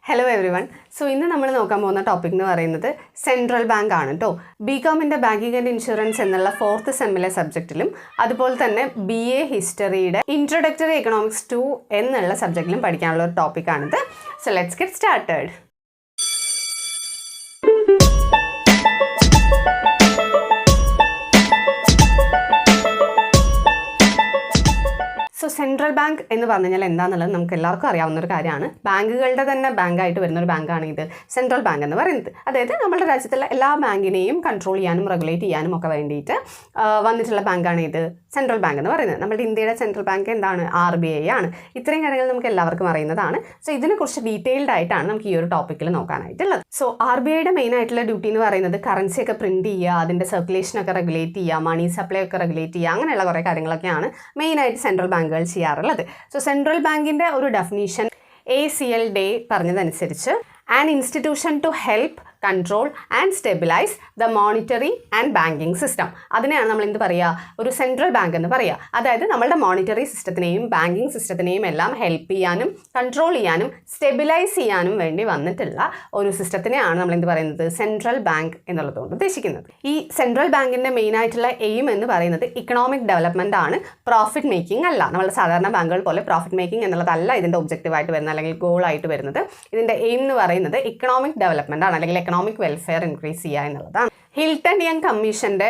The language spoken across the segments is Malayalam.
Hello every one. സോ ഇന്ന് നമ്മൾ നോക്കാൻ പോകുന്ന ടോപ്പിക് എന്ന് പറയുന്നത് സെൻട്രൽ ബാങ്ക് ആണ് കേട്ടോ. ബികോമിൻ്റെ ബാങ്കിങ് ആൻഡ് ഇൻഷുറൻസ് എന്നുള്ള 4th സെമ്മിലെ സബ്ജക്റ്റിലും അതുപോലെ തന്നെ BA ഹിസ്റ്ററിയുടെ ഇൻട്രൊഡക്ടറി എക്കണോമിക്സ് 2 എന്നുള്ള സബ്ജക്റ്റിലും പഠിക്കാനുള്ള ഒരു ടോപ്പിക്കാണിത്. So let's get started. So central bank എന്ന് പറഞ്ഞു കഴിഞ്ഞാൽ എന്താണെന്നുള്ളത് നമുക്ക് എല്ലാവർക്കും അറിയാവുന്ന ഒരു കാര്യമാണ്. ബാങ്കുകളുടെ തന്നെ ബാങ്കായിട്ട് വരുന്ന ഒരു ബാങ്കാണ് ഇത് സെൻട്രൽ ബാങ്ക് എന്ന് പറയുന്നത്. അതായത് നമ്മുടെ രാജ്യത്തുള്ള എല്ലാ ബാങ്കിനെയും കൺട്രോൾ ചെയ്യാനും റെഗുലേറ്റ് ചെയ്യാനും ഒക്കെ വേണ്ടിയിട്ട് വന്നിട്ടുള്ള ബാങ്കാണ് ഇത് സെൻട്രൽ ബാങ്ക് എന്ന് പറയുന്നത്. നമ്മുടെ ഇന്ത്യയുടെ സെൻട്രൽ ബാങ്ക് എന്താണ്? RBI ആണ്. ഇത്രയും കാര്യങ്ങൾ നമുക്ക് എല്ലാവർക്കും അറിയുന്നതാണ്. സോ ഇതിനെക്കുറിച്ച് ഡീറ്റെയിൽഡ് ആയിട്ടാണ് നമുക്ക് ഈ ഒരു ടോപ്പിക്കിൽ നോക്കാനായിട്ടുള്ളത്. സോ RBIയുടെ മെയിൻ ആയിട്ടുള്ള ഡ്യൂട്ടി എന്ന് പറയുന്നത് കറൻസി ഒക്കെ പ്രിന്റ് ചെയ്യുക, അതിൻ്റെ സർക്കുലേഷനൊക്കെ റെഗുലേറ്റ് ചെയ്യുക, മണി സപ്ലൈ ഒക്കെ റെഗുലേറ്റ് ചെയ്യുക, അങ്ങനെയുള്ള കുറേ കാര്യങ്ങളൊക്കെയാണ് മെയിനായിട്ട് സെൻട്രൽ ബാങ്കുകൾ ചെയ്യാറുള്ളത്. സോ സെൻട്രൽ ബാങ്കിൻ്റെ ഒരു ഡെഫിനീഷൻ ACL ഡേ പറഞ്ഞതനുസരിച്ച് an institution to help control and stabilize the monetary and banking system. അതിനെയാണ് നമ്മൾ എന്ത് പറയുക? ഒരു സെൻട്രൽ ബാങ്ക് എന്ന് പറയുക. അതായത് നമ്മളുടെ മോണിറ്ററി സിസ്റ്റത്തിനെയും ബാങ്കിങ് സിസ്റ്റത്തിനെയും എല്ലാം ഹെൽപ്പ് ചെയ്യാനും കൺട്രോൾ ചെയ്യാനും സ്റ്റെബിലൈസ് ചെയ്യാനും വേണ്ടി വന്നിട്ടുള്ള ഒരു സിസ്റ്റത്തിനെയാണ് നമ്മൾ എന്ത് പറയുന്നത്? സെൻട്രൽ ബാങ്ക് എന്നുള്ളതുകൊണ്ട് ഉദ്ദേശിക്കുന്നത്. ഈ സെൻട്രൽ ബാങ്കിൻ്റെ മെയിൻ ആയിട്ടുള്ള എയിം എന്ന് പറയുന്നത് ഇക്കണോമിക് ഡെവലപ്മെൻ്റ് ആണ്, പ്രോഫിറ്റ് മേക്കിംഗ് അല്ല. നമ്മളുടെ സാധാരണ ബാങ്കുകൾ പോലെ പ്രോഫിറ്റ് മേക്കിംഗ് എന്നുള്ളതല്ല ഇതിൻ്റെ ഒബ്ജക്റ്റീവായിട്ട് വരുന്നത് അല്ലെങ്കിൽ ഗോളായിട്ട് വരുന്നത്. ഇതിൻ്റെ എയിം എന്ന് പറയുന്നത് ഇക്കണോമിക് ഡെവലപ്മെൻ്റ് ആണ്, അല്ലെങ്കിൽ എക്കണോമിക് വെൽഫെയർ ഇൻക്രീസ് ചെയ്യുക എന്നുള്ളതാണ്. ഹിൽട്ടൺ യങ് കമ്മീഷൻ്റെ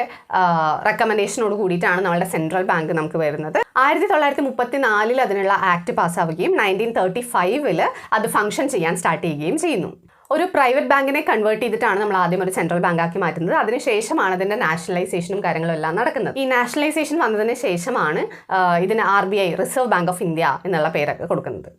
റെക്കമെൻഡേഷനോട് കൂടിയിട്ടാണ് നമ്മുടെ സെൻട്രൽ ബാങ്ക് നമുക്ക് വരുന്നത്. 1934 അതിനുള്ള ആക്ട് പാസ്സാവുകയും 1935 അത് ഫംഗ്ഷൻ ചെയ്യാൻ സ്റ്റാർട്ട് ചെയ്യുകയും ചെയ്യുന്നു. ഒരു പ്രൈവറ്റ് ബാങ്കിനെ കൺവേർട്ട് ചെയ്തിട്ടാണ് നമ്മൾ ആദ്യം ഒരു സെൻട്രൽ ബാങ്ക് ആക്കി മാറ്റുന്നത്. അതിനുശേഷമാണ് അതിൻ്റെ നാഷണലൈസേഷനും കാര്യങ്ങളും എല്ലാം നടക്കുന്നത്. ഈ നാഷണലൈസേഷൻ വന്നതിന് ശേഷമാണ് ഇതിന് RBI, reserve bank of India എന്നുള്ള പേരൊക്കെ കൊടുക്കുന്നത്.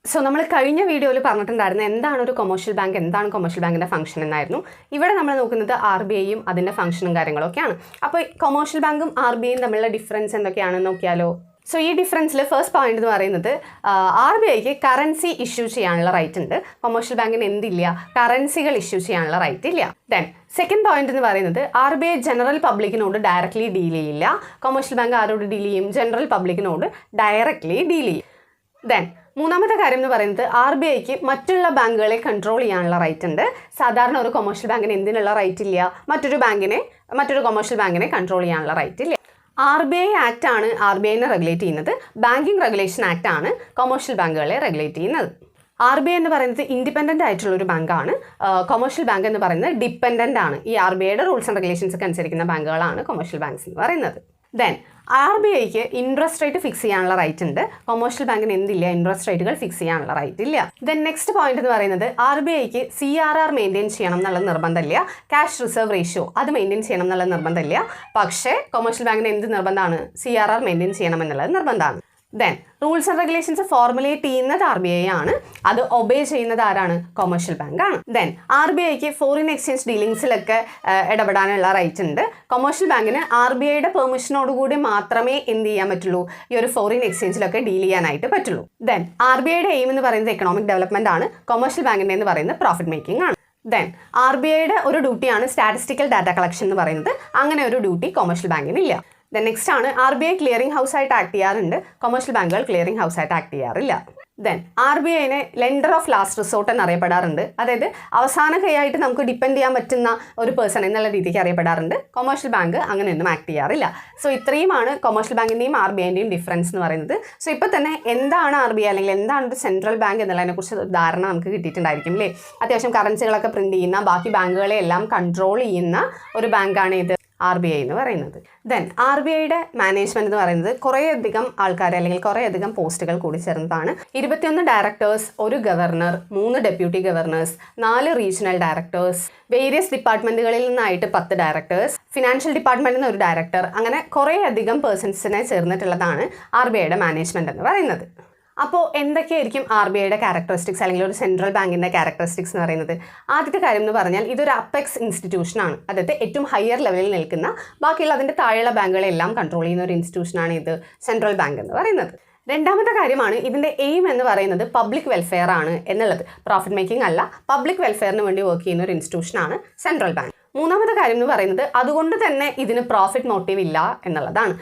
സോ നമ്മൾ കഴിഞ്ഞ വീഡിയോയിൽ പറഞ്ഞിട്ടുണ്ടായിരുന്നു എന്താണ് ഒരു കൊമേഴ്ഷ്യൽ ബാങ്ക്, എന്താണ് കൊമേഴ്ഷ്യൽ ബാങ്കിൻ്റെ ഫംഗ്ഷൻ എന്നായിരുന്നു. ഇവിടെ നമ്മൾ നോക്കുന്നത് RBIയും അതിൻ്റെ ഫംഗ്ഷനും കാര്യങ്ങളൊക്കെയാണ്. അപ്പോൾ കൊമേഴ്ഷ്യൽ ബാങ്കും RBIയും തമ്മിലുള്ള ഡിഫറൻസ് എന്തൊക്കെയാണെന്ന് നോക്കിയാലോ. സോ ഈ ഡിഫറൻസിൽ ഫസ്റ്റ് പോയിന്റ് എന്ന് പറയുന്നത് RBIക്ക് കറൻസി ഇഷ്യൂ ചെയ്യാനുള്ള റൈറ്റ് ഉണ്ട്, കൊമേഴ്ഷ്യൽ ബാങ്കിന് എന്തില്ല? കറൻസികൾ ഇഷ്യൂ ചെയ്യാനുള്ള റൈറ്റ് ഇല്ല. ദെൻ സെക്കൻഡ് പോയിന്റ് എന്ന് പറയുന്നത് RBI ജനറൽ പബ്ലിക്കിനോട് ഡയറക്റ്റ്ലി ഡീൽ ചെയ്യില്ല. കൊമേഴ്ഷ്യൽ ബാങ്ക് ആരോട് ഡീൽ ചെയ്യും? ജനറൽ പബ്ലിക്കിനോട് ഡയറക്റ്റ്ലി ഡീൽ ചെയ്യും. ദെൻ മൂന്നാമത്തെ കാര്യം എന്ന് പറയുന്നത് RBIക്ക് മറ്റുള്ള ബാങ്കുകളെ കൺട്രോൾ ചെയ്യാനുള്ള റൈറ്റ് ഉണ്ട്. സാധാരണ ഒരു കൊമേഴ്ഷ്യൽ ബാങ്കിന് എന്തിനുള്ള റൈറ്റ് ഇല്ല? മറ്റൊരു കൊമേഴ്ഷ്യൽ ബാങ്കിനെ കൺട്രോൾ ചെയ്യാനുള്ള റൈറ്റ് ഇല്ല. RBI ആക്ട് ആണ് RBIനെ റെഗുലേറ്റ് ചെയ്യുന്നത്. ബാങ്കിങ് റെഗുലേഷൻ ആക്ട് ആണ് കൊമേഴ്ഷ്യൽ ബാങ്കുകളെ റെഗുലേറ്റ് ചെയ്യുന്നത്. RBI എന്ന് പറയുന്നത് ഇൻഡിപെൻഡൻ്റ് ആയിട്ടുള്ള ഒരു ബാങ്കാണ്. കൊമേഴ്ഷ്യൽ ബാങ്ക് എന്ന് പറയുന്നത് ഡിപ്പെൻഡൻ്റ് ആണ്. ഈ RBIയുടെ റൂൾസ് ആൻഡ് റെഗുലേഷൻസ് ഒക്കെ അനുസരിക്കുന്ന ബാങ്കുകളാണ് കൊമേഴ്ഷ്യൽ ബാങ്ക്സ് എന്ന് പറയുന്നത്. ദെൻ RBIക്ക് ഇൻട്രസ്റ്റ് റേറ്റ് ഫിക്സ് ചെയ്യാനുള്ള റൈറ്റ് ഉണ്ട്. കൊമേഴ്ഷ്യൽ ബാങ്കിന് എന്തില്ല? ഇൻട്രസ്റ്റ് റേറ്റുകൾ ഫിക്സ് ചെയ്യാനുള്ള റൈറ്റ് ഇല്ല. ദെൻ നെക്സ്റ്റ് പോയിന്റ് എന്ന് പറയുന്നത് RBIക്ക് CRR മെയിൻറ്റെയിൻ ചെയ്യണം എന്നുള്ള നിർബന്ധമില്ല. ക്യാഷ് റിസർവ് റേഷ്യോ അത് മെയിൻറ്റെയിൻ ചെയ്യണം എന്നുള്ള നിർബന്ധമില്ല. പക്ഷേ കൊമേഴ്ഷ്യൽ ബാങ്കിന് എന്ത് നിർബന്ധമാണ്? CRR മെയിൻറ്റെയിൻ ചെയ്യണം എന്നുള്ളത് നിർബന്ധമാണ്. Then rules and regulations formulate ചെയ്യുന്നത് RBI ആണ്, അത് ഒബേ ചെയ്യുന്നത് ആരാണ്? കൊമേഴ്ഷ്യൽ ബാങ്ക് ആണ്. ദെൻ RBIക്ക് ഫോറിൻ എക്സ്ചേഞ്ച് ഡീലിങ്സിലൊക്കെ ഇടപെടാനുള്ള റൈറ്റ് ഉണ്ട്. കൊമേഴ്ഷ്യൽ ബാങ്കിന് RBIയുടെ പെർമിഷനോടുകൂടി മാത്രമേ എന്ത് ചെയ്യാൻ പറ്റുള്ളൂ? ഈ ഒരു ഫോറിൻ എക്സ്ചേഞ്ചിലൊക്കെ ഡീൽ ചെയ്യാനായിട്ട് പറ്റുള്ളൂ. ദെൻ RBIയുടെ എയിം എന്ന് പറയുന്നത് എക്കണോമിക് ഡെവലപ്മെന്റ് ആണ്, കൊമേഴ്ഷ്യൽ ബാങ്കിൻ്റെ എന്ന് പറയുന്നത് പ്രോഫിറ്റ് മേക്കിംഗ് ആണ്. ദെൻ RBIയുടെ ഒരു ഡ്യൂട്ടിയാണ് സ്റ്റാറ്റിസ്റ്റിക്കൽ ഡാറ്റ കളക്ഷൻ എന്ന് പറയുന്നത്. അങ്ങനെ ഒരു ഡ്യൂട്ടി കൊമേഴ്ഷ്യൽ ബാങ്കിന് ഇല്ല. ദെൻ നെക്സ്റ്റ് ആണ് RBI ക്ലിയറിംഗ് ഹൗസ് ആയിട്ട് ആക്ട് ചെയ്യാറുണ്ട്, കൊമേഴ്ഷ്യൽ ബാങ്കുകൾ ക്ലിയറിംഗ് ഹൗസ് ആയിട്ട് ആക്ട് ചെയ്യാറില്ല. ദെൻ RBIനെ ലെൻഡർ ഓഫ് ലാസ്റ്റ് റിസോർട്ട് എന്നറിയപ്പെടാറുണ്ട്. അതായത് അവസാന കൈയായിട്ട് നമുക്ക് ഡിപ്പെൻഡ് ചെയ്യാൻ പറ്റുന്ന ഒരു പേഴ്സൺ എന്നുള്ള രീതിക്ക് അറിയപ്പെടാറുണ്ട്. കൊമേഴ്ഷ്യൽ ബാങ്ക് അങ്ങനെയൊന്നും ആക്ട് ചെയ്യാറില്ല. സോ ഇത്രയുമാണ് കൊമേഴ്ഷ്യൽ ബാങ്കിൻ്റെയും RBIൻ്റെയും ഡിഫറൻസ് എന്ന് പറയുന്നത്. സോ ഇപ്പോൾ തന്നെ എന്താണ് RBI അല്ലെങ്കിൽ എന്താണ് ഒരു സെൻട്രൽ ബാങ്ക് എന്നുള്ളതിനെക്കുറിച്ച് ഒരു ധാരണ നമുക്ക് കിട്ടിയിട്ടുണ്ടായിരിക്കും അല്ലേ. അത്യാവശ്യം കറൻസികളൊക്കെ പ്രിന്റ് ചെയ്യുന്ന, ബാക്കി ബാങ്കുകളെ എല്ലാം കൺട്രോൾ ചെയ്യുന്ന ഒരു ബാങ്കാണ് ഇത് RBI എന്ന് പറയുന്നത്. ദെൻ RBIയുടെ മാനേജ്മെൻറ്റ് എന്ന് പറയുന്നത് കുറേയധികം ആൾക്കാർ അല്ലെങ്കിൽ കുറേയധികം പോസ്റ്റുകൾ കൂടി ചേർന്നതാണ്. 21 directors, 1 governor, 3 deputy governors, 4 regional directors, various ഡിപ്പാർട്ട്മെൻറ്റുകളിൽ നിന്നായിട്ട് 10 ഡയറക്ടേഴ്സ്, ഫിനാൻഷ്യൽ ഡിപ്പാർട്ട്മെൻറ്റിൽ നിന്ന് 1 ഡയറക്ടർ, അങ്ങനെ കുറേയധികം പേഴ്സൺസിനെ ചേർന്നിട്ടുള്ളതാണ് RBIയുടെ മാനേജ്മെൻറ്റ് എന്ന് പറയുന്നത്. അപ്പോൾ എന്തൊക്കെയായിരിക്കും RBIയുടെ ക്യാരക്ടറിസ്റ്റിക്സ് അല്ലെങ്കിൽ ഒരു സെൻട്രൽ ബാങ്കിൻ്റെ ക്യാരക്ടറിസ്റ്റിക്സ് എന്ന് പറയുന്നത്? ആദ്യത്തെ കാര്യം എന്ന് പറഞ്ഞാൽ ഇതൊരു അപ്പെക്സ് ഇൻസ്റ്റിറ്റ്യൂഷനാണ്. അതായത് ഏറ്റവും ഹയർ ലെവലിൽ നിൽക്കുന്ന, ബാക്കിയുള്ള അതിൻ്റെ താഴെയുള്ള ബാങ്കുകളെല്ലാം കൺട്രോൾ ചെയ്യുന്ന ഒരു ഇൻസ്റ്റിറ്റ്യൂഷനാണ് ഇത് സെൻട്രൽ ബാങ്ക് എന്ന് പറയുന്നത്. രണ്ടാമത്തെ കാര്യമാണ് ഇതിൻ്റെ എയിം എന്ന് പറയുന്നത് പബ്ലിക് വെൽഫെയർ ആണ് എന്നുള്ളത്. പ്രോഫിറ്റ് മേക്കിംഗ് അല്ല, പബ്ലിക് വെൽഫെയറിന് വേണ്ടി വർക്ക് ചെയ്യുന്ന ഒരു ഇൻസ്റ്റിറ്റ്യൂഷനാണ് സെൻട്രൽ ബാങ്ക്. മൂന്നാമത്തെ കാര്യം എന്ന് പറയുന്നത് അതുകൊണ്ട് തന്നെ ഇതിന് പ്രോഫിറ്റ് മോട്ടീവ് ഇല്ല എന്നുള്ളതാണ്.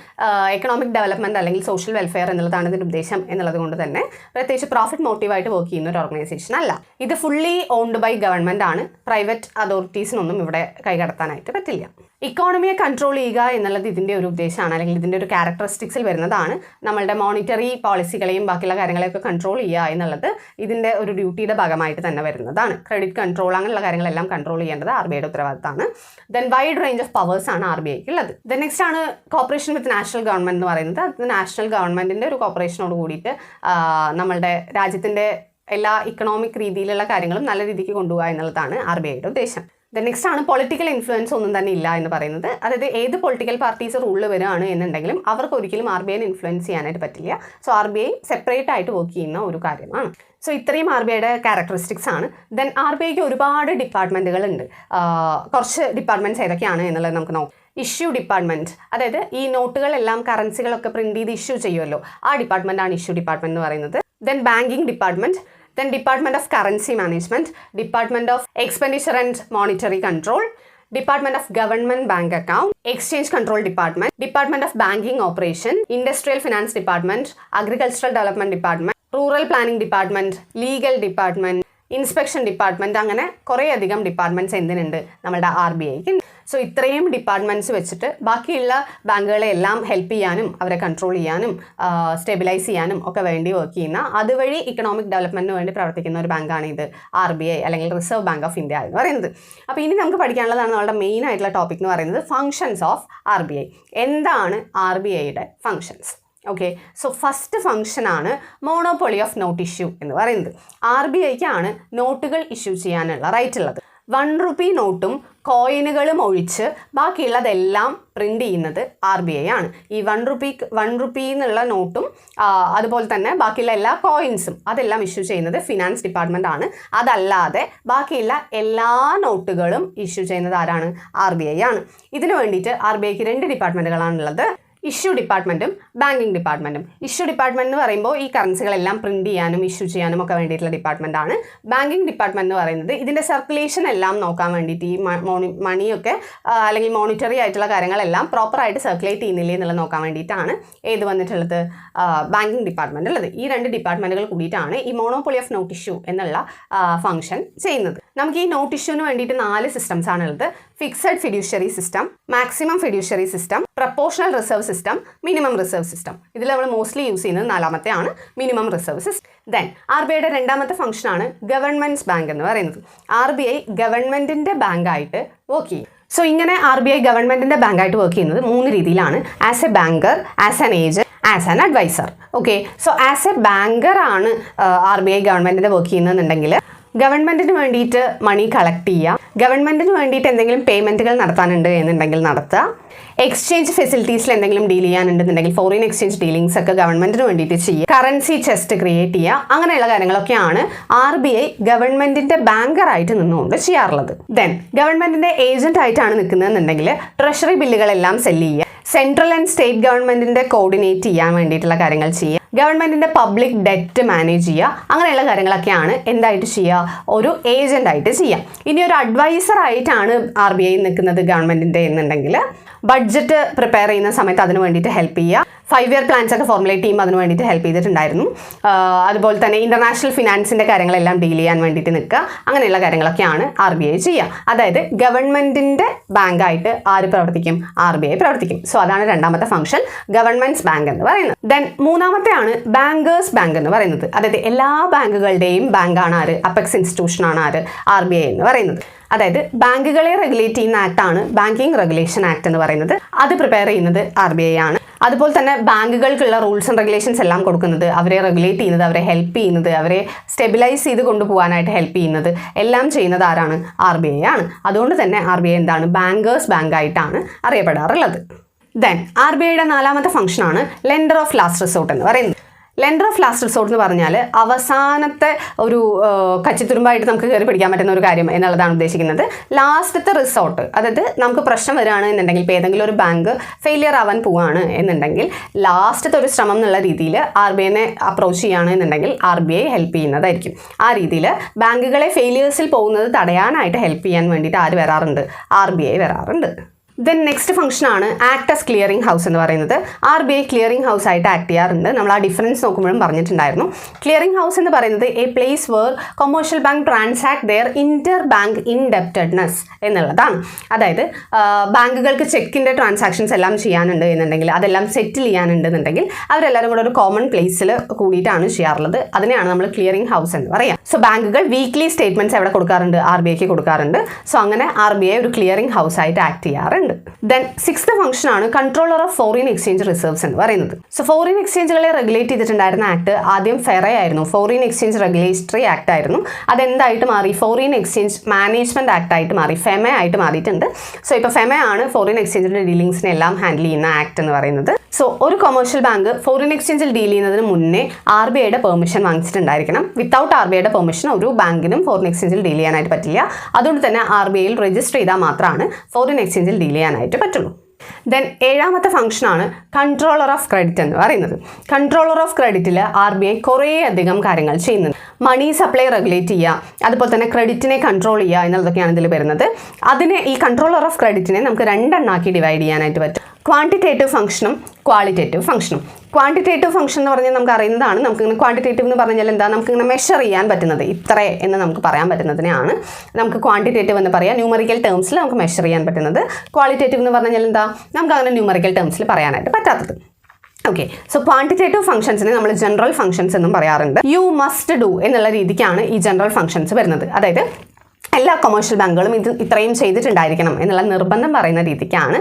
എക്കണോമിക് ഡെവലപ്മെൻറ്റ് അല്ലെങ്കിൽ സോഷ്യൽ വെൽഫെയർ എന്നുള്ളതാണ് ഇതിൻ്റെ ഉദ്ദേശം എന്നുള്ളത് കൊണ്ട് തന്നെ പ്രത്യേകിച്ച് പ്രോഫിറ്റ് മോട്ടീവായിട്ട് വർക്ക് ചെയ്യുന്ന ഒരു ഓർഗനൈസേഷൻ അല്ല. ഇത് ഫുള്ളി ഓൺഡ് ബൈ ഗവൺമെൻറ് ആണ്. പ്രൈവറ്റ് അതോറിറ്റീസിനൊന്നും ഇവിടെ കൈകടത്താനായിട്ട് പറ്റില്ല. ഇക്കോണമിയെ കൺട്രോൾ ചെയ്യുക എന്നുള്ളത് ഇതിൻ്റെ ഒരു ഉദ്ദേശമാണ്, അല്ലെങ്കിൽ ഇതിൻ്റെ ഒരു ക്യാരക്ടറിസ്റ്റിക്സിൽ വരുന്നതാണ്. നമ്മളുടെ മോണിറ്ററി പോളിസികളെയും ബാക്കിയുള്ള കാര്യങ്ങളെയൊക്കെ കൺട്രോൾ ചെയ്യുക എന്നുള്ളത് ഇതിൻ്റെ ഒരു ഡ്യൂട്ടിയുടെ ഭാഗമായിട്ട് തന്നെ വരുന്നതാണ്. ക്രെഡിറ്റ് കൺട്രോൾ അങ്ങനെയുള്ള കാര്യങ്ങളെല്ലാം കൺട്രോൾ ചെയ്യേണ്ടത് RBIയുടെ ഉത്തരവാദിത്തമാണ്. Then wide range of powers ആണ് RBIക്ക് ഉള്ളത്. ദെൻ നെക്സ്റ്റ് ആണ് കോപ്പറേഷൻ വിത്ത് നാഷണൽ ഗവൺമെൻറ് എന്ന് പറയുന്നത്. അത് നാഷണൽ ഗവൺമെൻറ്റിൻ്റെ ഒരു കോപ്പറേഷനോട് കൂടിയിട്ട് നമ്മളുടെ രാജ്യത്തിൻ്റെ എല്ലാ ഇക്കണോമിക് രീതിയിലുള്ള കാര്യങ്ങളും നല്ല രീതിക്ക് കൊണ്ടുപോകുക എന്നുള്ളതാണ് RBIയുടെ ഉദ്ദേശം. ദെൻ നെക്സ്റ്റ് ആണ് പൊളിറ്റിക്കൽ ഇൻഫ്ലുവൻസ് ഒന്നും തന്നെ ഇല്ല എന്ന് പറയുന്നത്. അതായത് ഏത് പൊളിറ്റിക്കൽ പാർട്ടീസ് റൂളിൽ വരികയാണ് എന്നുണ്ടെങ്കിലും അവർക്ക് ഒരിക്കലും RBIനെ ഇൻഫ്ലുവൻസ് ചെയ്യാനായിട്ട് പറ്റില്ല. സോ RBI സെപ്പറേറ്റ് ആയിട്ട് വർക്ക് ചെയ്യുന്ന ഒരു കാര്യമാണ്. സോ ഇത്രയും RBIയുടെ ക്യാരക്ടറിസ്റ്റിക്സ് ആണ്. ദെൻ RBIക്ക് ഒരുപാട് ഡിപ്പാർട്ട്മെൻറ്റുകൾ ഉണ്ട്. കുറച്ച് ഡിപ്പാർട്ട്മെൻറ്റ്സ് ഏതൊക്കെയാണ് എന്നുള്ളത് നമുക്ക് നോക്കാം. ഇഷ്യൂ ഡിപ്പാർട്ട്മെൻറ്റ്, അതായത് ഈ നോട്ടുകളെല്ലാം കറൻസികളൊക്കെ പ്രിൻറ്റ് ചെയ്ത് ഇഷ്യൂ ചെയ്യുമല്ലോ, ആ ഡിപ്പാർട്ട്മെൻറ്റാണ് ഇഷ്യൂ ഡിപ്പാർട്ട്മെൻറ്റ് എന്ന് പറയുന്നത്. Then banking department, then Department of Currency Management, Department of Expenditure and Monetary Control, Department of Government Bank Account, Exchange Control Department, Department of Banking Operation, Industrial Finance Department, Agricultural Development Department, Rural Planning Department, Legal Department, inspection department, അങ്ങനെ കുറേയധികം ഡിപ്പാർട്ട്മെൻറ്റ്സ് എന്തിനുണ്ട് നമ്മളുടെ RBIക്ക്. സോ ഇത്രയും ഡിപ്പാർട്ട്മെൻറ്റ്സ് വെച്ചിട്ട് ബാക്കിയുള്ള ബാങ്കുകളെ എല്ലാം ഹെൽപ്പ് ചെയ്യാനും അവരെ കൺട്രോൾ ചെയ്യാനും സ്റ്റെബിലൈസ് ചെയ്യാനും ഒക്കെ വേണ്ടി വർക്ക് ചെയ്യുന്ന, അതുവഴി ഇക്കണോമിക് ഡെവലപ്മെൻറ്റിന് വേണ്ടി പ്രവർത്തിക്കുന്ന ഒരു ബാങ്കാണ് ഇത് RBI അല്ലെങ്കിൽ റിസർവ് ബാങ്ക് ഓഫ് ഇന്ത്യ എന്ന് പറയുന്നത്. അപ്പോൾ ഇനി നമുക്ക് പഠിക്കാനുള്ളതാണ് നമ്മളുടെ മെയിൻ ആയിട്ടുള്ള ടോപ്പിക് എന്ന് പറയുന്നത് ഫങ്ഷൻസ് ഓഫ് RBI. എന്താണ് RBIയുടെ ഫങ്ഷൻസ്? ഓക്കെ, സോ ഫസ്റ്റ് ഫംഗ്ഷനാണ് മോണോപ്പൊളി ഓഫ് നോട്ട് ഇഷ്യൂ എന്ന് പറയുന്നത്. RBIക്കാണ് നോട്ടുകൾ ഇഷ്യൂ ചെയ്യാനുള്ള റൈറ്റ് ഉള്ളത്. 1 രൂപ നോട്ടും കോയിനുകളും ഒഴിച്ച് ബാക്കിയുള്ളതെല്ലാം പ്രിൻ്റ് ചെയ്യുന്നത് RBI ആണ്. ഈ 1 രൂപ എന്നുള്ള നോട്ടും അതുപോലെ തന്നെ ബാക്കിയുള്ള എല്ലാ കോയിൻസും അതെല്ലാം ഇഷ്യൂ ചെയ്യുന്നത് ഫിനാൻസ് ഡിപ്പാർട്ട്മെൻ്റ് ആണ്. അതല്ലാതെ ബാക്കിയുള്ള എല്ലാ നോട്ടുകളും ഇഷ്യൂ ചെയ്യുന്നത് ആരാണ്? RBI ആണ്. ഇതിനു വേണ്ടിയിട്ട് RBIക്ക് 2 ഡിപ്പാർട്ട്മെൻറ്റുകളാണുള്ളത്. ഇഷ്യൂ ഡിപ്പാർട്ട്മെൻറ്റും ബാങ്കിങ് ഡിപ്പാർട്ട്മെൻറ്റും. ഇഷ്യൂ ഡിപ്പാർട്ട്മെൻറ്റ് എന്ന് പറയുമ്പോൾ ഈ കറൻസികളെല്ലാം പ്രിൻറ്റ് ചെയ്യാനും ഇഷ്യൂ ചെയ്യാനും ഒക്കെ വേണ്ടിയിട്ടുള്ള ഡിപ്പാർട്ട്മെൻറ്റാണ്. ബാങ്കിങ് ഡിപ്പാർട്ട്മെൻറ്റ് എന്ന് പറയുന്നത് ഇതിൻ്റെ സർക്കുലേഷൻ എല്ലാം നോക്കാൻ വേണ്ടിയിട്ട്, ഈ മണിയൊക്കെ അല്ലെങ്കിൽ മോണിറ്ററി ആയിട്ടുള്ള കാര്യങ്ങളെല്ലാം പ്രോപ്പറായിട്ട് സർക്കുലേറ്റ് ചെയ്യുന്നില്ലേ എന്നുള്ളത് നോക്കാൻ വേണ്ടിയിട്ടാണ് ഏത് വന്നിട്ടുള്ളത്? ബാങ്കിങ് ഡിപ്പാർട്ട്മെൻറ്റ് ഉള്ളത്. ഈ 2 ഡിപ്പാർട്ട്മെൻറ്റുകൾ കൂടിയിട്ടാണ് ഈ മോണോപ്പൊളി ഓഫ് നോട്ട് ഇഷ്യൂ എന്നുള്ള ഫംഗ്ഷൻ ചെയ്യുന്നത്. നമുക്ക് ഈ നോട്ട് ഇഷ്യൂവിന് വേണ്ടിയിട്ട് 4 സിസ്റ്റംസ് ആണുള്ളത്. Fixed fiduciary system, maximum fiduciary system, proportional reserve system, minimum reserve system. ഇതിൽ നമ്മൾ മോസ്റ്റ്ലി യൂസ് ചെയ്യുന്നത് 4ാമത്തെ ആണ്, മിനിമം റിസർവ് സിസ്റ്റം. ദെൻ RBIയുടെ 2ാമത്തെ ഫംഗ്ഷനാണ് ഗവൺമെൻറ്റ്സ് ബാങ്ക് എന്ന് പറയുന്നത്. RBI ഗവൺമെൻറ്റിൻ്റെ ബാങ്കായിട്ട് വർക്ക് ചെയ്യും. സോ ഇങ്ങനെ RBI ഗവൺമെൻറ്റിൻ്റെ ബാങ്കായിട്ട് വർക്ക് ചെയ്യുന്നത് 3 രീതിയിലാണ്. As a banker, as an agent, as an adviser. Okay, so as a banker ആണ് RBI ഗവൺമെൻറ്റിൻ്റെ വർക്ക് ചെയ്യുന്നതെന്നുണ്ടെങ്കിൽ ഗവൺമെൻറ്റിന് വേണ്ടിയിട്ട് മണി കളക്ട് ചെയ്യുക, ഗവൺമെൻറ്റിന് വേണ്ടിയിട്ട് എന്തെങ്കിലും പേയ്മെൻറ്റുകൾ നടത്താനുണ്ട് എന്നുണ്ടെങ്കിൽ നടത്തുക, എക്സ്ചേഞ്ച് ഫെസിലിറ്റീസിൽ എന്തെങ്കിലും ഡീൽ ചെയ്യാനുണ്ടെന്നുണ്ടെങ്കിൽ ഫോറിൻ എക്സ്ചേഞ്ച് ഡീലിങ്സ് ഒക്കെ ഗവൺമെൻറ്റിന് വേണ്ടിയിട്ട് ചെയ്യുക, കറൻസി ചെസ്റ്റ് ക്രിയേറ്റ് ചെയ്യുക, അങ്ങനെയുള്ള കാര്യങ്ങളൊക്കെയാണ് RBI ഗവൺമെൻറ്റിൻ്റെ ബാങ്കറായിട്ട് നിന്നുകൊണ്ട് ചെയ്യാറുള്ളത്. ദെൻ ഗവൺമെൻറ്റിൻ്റെ ഏജന്റ് ആയിട്ടാണ് നിൽക്കുന്നതെന്നുണ്ടെങ്കിൽ ട്രഷറി ബില്ലുകളെല്ലാം സെല്ല് ചെയ്യുക, സെൻട്രൽ ആൻഡ് സ്റ്റേറ്റ് ഗവൺമെൻറ്റിൻ്റെ കോർഡിനേറ്റ് ചെയ്യാൻ വേണ്ടിയിട്ടുള്ള കാര്യങ്ങൾ ചെയ്യുക, ഗവൺമെൻറ്റിൻ്റെ പബ്ലിക് ഡെറ്റ് മാനേജ് ചെയ്യുക, അങ്ങനെയുള്ള കാര്യങ്ങളൊക്കെയാണ് എന്തായിട്ട് ചെയ്യുക? ഒരു ഏജൻ്റായിട്ട് ചെയ്യുക. ഇനി ഒരു അഡ്വൈസർ ആയിട്ടാണ് RBI നിൽക്കുന്നത് ഗവൺമെൻറ്റിൻ്റെ എന്നുണ്ടെങ്കിൽ ബഡ്ജറ്റ് പ്രിപ്പയർ ചെയ്യുന്ന സമയത്ത് അതിന് വേണ്ടിയിട്ട് ഹെൽപ്പ് ചെയ്യുക, 5 ഇയർ പ്ലാൻസ് ഒക്കെ ഫോർമുലേറ്റ് ചെയ്യുമ്പോൾ അതിന് വേണ്ടിയിട്ട് ഹെൽപ്പ് ചെയ്തിട്ടുണ്ടായിരുന്നു. അതുപോലെ തന്നെ ഇൻ്റർനാഷണൽ ഫിനാൻസിൻ്റെ കാര്യങ്ങളെല്ലാം ഡീൽ ചെയ്യാൻ വേണ്ടിയിട്ട് നിൽക്കുക, അങ്ങനെയുള്ള കാര്യങ്ങളൊക്കെയാണ് RBI ചെയ്യുക. അതായത് ഗവൺമെൻറ്റിൻ്റെ ബാങ്കായിട്ട് ആര് പ്രവർത്തിക്കും? RBI പ്രവർത്തിക്കും. സോ അതാണ് 2ാമത്തെ ഫംഗ്ഷൻ, ഗവൺമെൻറ്റ്സ് ബാങ്ക് എന്ന് പറയുന്നത്. ദെൻ 3ാമത്തെയാണ് ബാങ്കേഴ്സ് ബാങ്ക് എന്ന് പറയുന്നത്. അതായത് എല്ലാ ബാങ്കുകളുടെയും ബാങ്കാണ് ആര്? അപ്പെക്സ് ഇൻസ്റ്റിറ്റ്യൂഷൻ ആണ് ആര്? RBI എന്ന് പറയുന്നത്. അതായത് ബാങ്കുകളെ റെഗുലേറ്റ് ചെയ്യുന്ന ആക്ടാണ് ബാങ്കിങ് റെഗുലേഷൻ ആക്ട് എന്ന് പറയുന്നത്. അത് പ്രിപ്പയർ ചെയ്യുന്നത് RBI ആണ്. അതുപോലെ തന്നെ ബാങ്കുകൾക്കുള്ള റൂൾസ് ആൻഡ് റെഗുലേഷൻസ് എല്ലാം കൊടുക്കുന്നത്, അവരെ റെഗുലേറ്റ് ചെയ്യുന്നത്, അവരെ ഹെൽപ്പ് ചെയ്യുന്നത്, അവരെ സ്റ്റെബിലൈസ് ചെയ്ത് കൊണ്ടുപോകാനായിട്ട് ഹെൽപ്പ് ചെയ്യുന്നത് എല്ലാം ചെയ്യുന്നത് ആരാണ്? RBI ആണ്. അതുകൊണ്ട് തന്നെ RBI എന്താണ്? ബാങ്കേഴ്സ് ബാങ്കായിട്ടാണ് അറിയപ്പെടാറുള്ളത്. ദെൻ RBIയുടെ 4ാമത്തെ ഫംഗ്ഷനാണ് ലെൻഡർ ഓഫ് ലാസ്റ്റ് റിസോർട്ട് എന്ന് പറയുന്നത്. ലെൻഡർ ഓഫ് ലാസ്റ്റ് റിസോർട്ട് എന്ന് പറഞ്ഞാൽ അവസാനത്തെ ഒരു കച്ചിത്തുരുമ്പായിട്ട് നമുക്ക് കയറി പിടിക്കാൻ പറ്റുന്ന ഒരു കാര്യം എന്നുള്ളതാണ് ഉദ്ദേശിക്കുന്നത്. ലാസ്റ്റത്തെ റിസോർട്ട്, അതായത് നമുക്ക് പ്രശ്നം വരികയാണ് എന്നുണ്ടെങ്കിൽ, ഇപ്പോൾ ഏതെങ്കിലും ഒരു ബാങ്ക് ഫെയിലിയർ ആവാൻ പോവുകയാണ് എന്നുണ്ടെങ്കിൽ ലാസ്റ്റത്തെ ഒരു ശ്രമം എന്നുള്ള രീതിയിൽ RBIനെ അപ്രോച്ച് ചെയ്യുകയാണ് എന്നുണ്ടെങ്കിൽ RBI ഹെൽപ്പ് ചെയ്യുന്നതായിരിക്കും. ആ രീതിയിൽ ബാങ്കുകളെ ഫെയിലിയേഴ്സിൽ പോകുന്നത് തടയാനായിട്ട് ഹെൽപ്പ് ചെയ്യാൻ വേണ്ടിയിട്ട് ആര് വരാറുണ്ട്? RBI വരാറുണ്ട്. ദെൻ നെക്സ്റ്റ് ഫംഗ്ഷനാണ് ആക്ട് ആസ് ക്ലിയറിംഗ് ഹൗസ് എന്ന് പറയുന്നത്. RBI ക്ലിയറിംഗ് ഹൗസ് ആയിട്ട് ആക്ട് ചെയ്യാറുണ്ട്. നമ്മൾ ആ ഡിഫറൻസ് നോക്കുമ്പോഴും പറഞ്ഞിട്ടുണ്ടായിരുന്നു. ക്ലിയറിംഗ് ഹൗസ് എന്ന് പറയുന്നത് a place where commercial bank transact their inter bank indebtedness എന്നുള്ളതാണ്. അതായത് ബാങ്കുകൾക്ക് ചെക്കിൻ്റെ ട്രാൻസാക്ഷൻസ് എല്ലാം ചെയ്യാനുണ്ട് എന്നുണ്ടെങ്കിൽ, അതെല്ലാം സെറ്റിൽ ചെയ്യാനുണ്ടെന്നുണ്ടെങ്കിൽ അവരെല്ലാവരും കൂടെ ഒരു കോമൺ പ്ലേസിൽ കൂടിയിട്ടാണ് ചെയ്യാറുള്ളത്. അതിനെയാണ് നമ്മൾ ക്ലിയറിംഗ് ഹൗസ് എന്ന് പറയാം. സോ ബാങ്കുകൾ വീക്ക്ലി സ്റ്റേറ്റ്മെന്റ്സ് എവിടെ കൊടുക്കാറുണ്ട്? RBIക്ക് കൊടുക്കാറുണ്ട്. സോ അങ്ങനെ RBI ഒരു ക്ലിയറിംഗ് ഹൗസ് ആയിട്ട് ആക്ട് ചെയ്യാറുണ്ട്. ദെൻ സിക്സ്ത് ഫംഗ്ഷൻ ആണ് controller of foreign exchange reserves എന്ന് പറയുന്നത്. സോ ഫോറിൻ എക്സ്ചേഞ്ചുകളെ റെഗുലേറ്റ് ചെയ്തിട്ടുണ്ടായിരുന്ന ആക്ട് ആദ്യം ഫെറ ആയിരുന്നു, ഫോറിൻ എക്സ്ചേഞ്ച് റെഗുലേറ്ററി ആക്ട് ആയിരുന്നു. അതെന്തായിട്ട് മാറി? ഫോറിൻ എക്സ്ചേഞ്ച് മാനേജ്മെന്റ് ആക്ട് ആയിട്ട് മാറി, ഫെമ ആയിട്ട് മാറിയിട്ടുണ്ട്. സോ ഇപ്പോൾ ഫെമ ആണ് ഫോറിൻ എക്സ്ചേഞ്ചിന്റെ ഡീലിംഗ്സിനെ എല്ലാം ഹാൻഡിൽ ചെയ്യുന്ന ആക്ട് എന്ന് പറയുന്നത്. സോ ഒരു കൊമേഴ്ഷ്യൽ ബാങ്ക് ഫോറിൻ എക്സ്ചേഞ്ചിൽ ഡീൽ ചെയ്യുന്നതിന് മുന്നേ RBIയുടെ പെർമിഷൻ വാങ്ങിച്ചിട്ടുണ്ടായിരിക്കണം. വിത്തൗട്ട് RBIയുടെ പെർമിഷൻ ഒരു ബാങ്കിനും ഫോറിൻ എക്സ്ചേഞ്ചിൽ ഡീൽ ചെയ്യാനായിട്ട് പറ്റില്ല. അതുകൊണ്ട് തന്നെ RBIയിൽ രജിസ്റ്റർ ചെയ്താൽ മാത്രമാണ് ഫോറിൻ എക്സ്ചേഞ്ചിൽ ഡീൽ ചെയ്യാനായിട്ട് പറ്റുള്ളൂ. ദെൻ ഏഴാമത്തെ ഫംഗ്ഷനാണ് കൺട്രോളർ ഓഫ് ക്രെഡിറ്റ് എന്ന് പറയുന്നത്. കൺട്രോളർ ഓഫ് ക്രെഡിറ്റിൽ RBI കുറേ അധികം കാര്യങ്ങൾ ചെയ്യുന്നുണ്ട്. മണി സപ്ലൈ റെഗുലേറ്റ് ചെയ്യുക, അതുപോലെ തന്നെ ക്രെഡിറ്റിനെ കൺട്രോൾ ചെയ്യുക എന്നുള്ളതൊക്കെയാണ് ഇതിൽ വരുന്നത്. ഈ കൺട്രോളർ ഓഫ് ക്രെഡിറ്റിനെ നമുക്ക് രണ്ടെണ്ണാക്കി ഡിവൈഡ് ചെയ്യാനായിട്ട് പറ്റും. ക്വാണ്ടിറ്റേറ്റീവ് ഫംഗ്ഷനും ക്വാളിറ്റേറ്റീവ് ഫംഗ്ഷനും. ക്വാണ്ടിറ്റേറ്റീവ് ഫംഗ്ഷൻ എന്ന് പറഞ്ഞാൽ നമുക്ക് അറിയുന്നതാണ്. നമുക്കിങ്ങനെ ക്വാണ്ടിറ്റേറ്റീവ് എന്ന് പറഞ്ഞാൽ എന്താ? നമുക്കിങ്ങനെ മെഷർ ചെയ്യാൻ പറ്റുന്നത്, ഇത്ര എന്ന് നമുക്ക് പറയാൻ പറ്റുന്നതിനെയാണ് നമുക്ക് ക്വാണ്ടിറ്റേറ്റീവ് എന്ന് പറയാം. ന്യൂമറിക്കൽ ടേംസിൽ നമുക്ക് മെഷർ ചെയ്യാൻ പറ്റുന്നത്. ക്വാളിറ്റേറ്റീവ് എന്ന് പറഞ്ഞാൽ എന്താ? നമുക്ക് അങ്ങനെ ന്യൂമറിക്കൽ ടേംസിൽ പറയാനായിട്ട് പറ്റാത്തത്. ഓക്കെ, സോ ക്വാണ്ടിറ്റേറ്റീവ് ഫംഗ്ഷൻസിനെ നമ്മൾ ജനറൽ ഫംഗ്ഷൻസ് എന്നും പറയാറുണ്ട്. യു മസ്റ്റ് ഡു എന്നുള്ള രീതിക്കാണ് ഈ ജനറൽ ഫംഗ്ഷൻസ് വരുന്നത്. അതായത് എല്ലാ കൊമേഴ്ഷ്യൽ ബാങ്കുകളും ഇത്രയും ചെയ്തിട്ടുണ്ടായിരിക്കണം എന്നുള്ള നിർബന്ധം പറയുന്ന രീതിക്കാണ്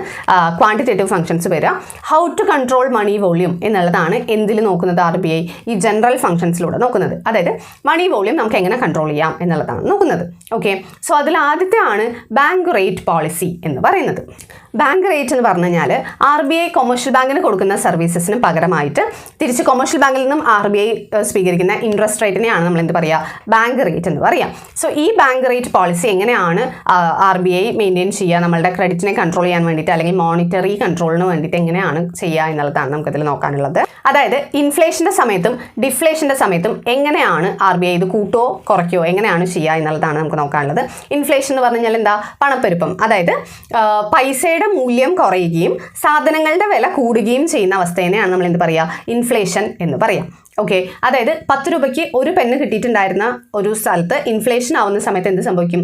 ക്വാണ്ടിറ്റേറ്റീവ് ഫംഗ്ഷൻസ് വരിക. How to control money volume എന്നുള്ളതാണ് എന്തിൽ നോക്കുന്നത്? RBI ഈ ജനറൽ ഫംഗ്ഷൻസിലൂടെ നോക്കുന്നത്. അതായത് മണി വോള്യൂം നമുക്ക് എങ്ങനെ കൺട്രോൾ ചെയ്യാം എന്നുള്ളതാണ് നോക്കുന്നത്. ഓക്കെ, സോ അതിൽ ആദ്യത്തെ ആണ് ബാങ്ക് റേറ്റ് പോളിസി എന്ന് പറയുന്നത്. ബാങ്ക് റേറ്റ് എന്ന് പറഞ്ഞു കഴിഞ്ഞാൽ RBI കൊമേഴ്ഷ്യൽ ബാങ്കിന് കൊടുക്കുന്ന സർവീസസിന് പകരമായിട്ട് തിരിച്ച് കൊമേഴ്ഷ്യൽ ബാങ്കിൽ നിന്നും RBI സ്വീകരിക്കുന്ന ഇൻട്രസ്റ്റ് റേറ്റിനെയാണ് നമ്മൾ എന്ത് പറയുക? ബാങ്ക് റേറ്റ് എന്ന് പറയാം. സോ ഈ ബാങ്ക് റേറ്റ് പോളിസി എങ്ങനെയാണ് RBI മെയിൻറ്റെയിൻ ചെയ്യുക, നമ്മളുടെ ക്രെഡിറ്റിനെ കൺട്രോൾ ചെയ്യാൻ വേണ്ടിയിട്ട് അല്ലെങ്കിൽ മോണിറ്ററി കൺട്രോളിന് വേണ്ടിയിട്ട് എങ്ങനെയാണ് ചെയ്യുക എന്നുള്ളതാണ് നമുക്കതിൽ നോക്കാനുള്ളത്. അതായത് ഇൻഫ്ലേഷൻ്റെ സമയത്തും ഡിഫ്ലേഷൻ്റെ സമയത്തും എങ്ങനെയാണ് RBI ഇത് കൂട്ടോ കുറയ്ക്കോ എങ്ങനെയാണ് ചെയ്യുക എന്നുള്ളതാണ് നമുക്ക് നോക്കാനുള്ളത്. ഇൻഫ്ലേഷൻ എന്ന് പറഞ്ഞു കഴിഞ്ഞാൽ എന്താ? പണപ്പെരുപ്പം. അതായത് പൈസയുടെ മൂല്യം കുറയുകയും സാധനങ്ങളുടെ വില കൂടുകയും ചെയ്യുന്ന അവസ്ഥേനെയാണ് നമ്മൾ എന്ത് പറയുക? ഇൻഫ്ലേഷൻ എന്ന് പറയാം. ഓക്കെ, അതായത് 10 രൂപയ്ക്ക് ഒരു പെണ്ണ് കിട്ടിയിട്ടുണ്ടായിരുന്ന ഒരു സ്ഥലത്ത് ഇൻഫ്ലേഷൻ ആവുന്ന സമയത്ത് എന്ത് സംഭവിക്കും?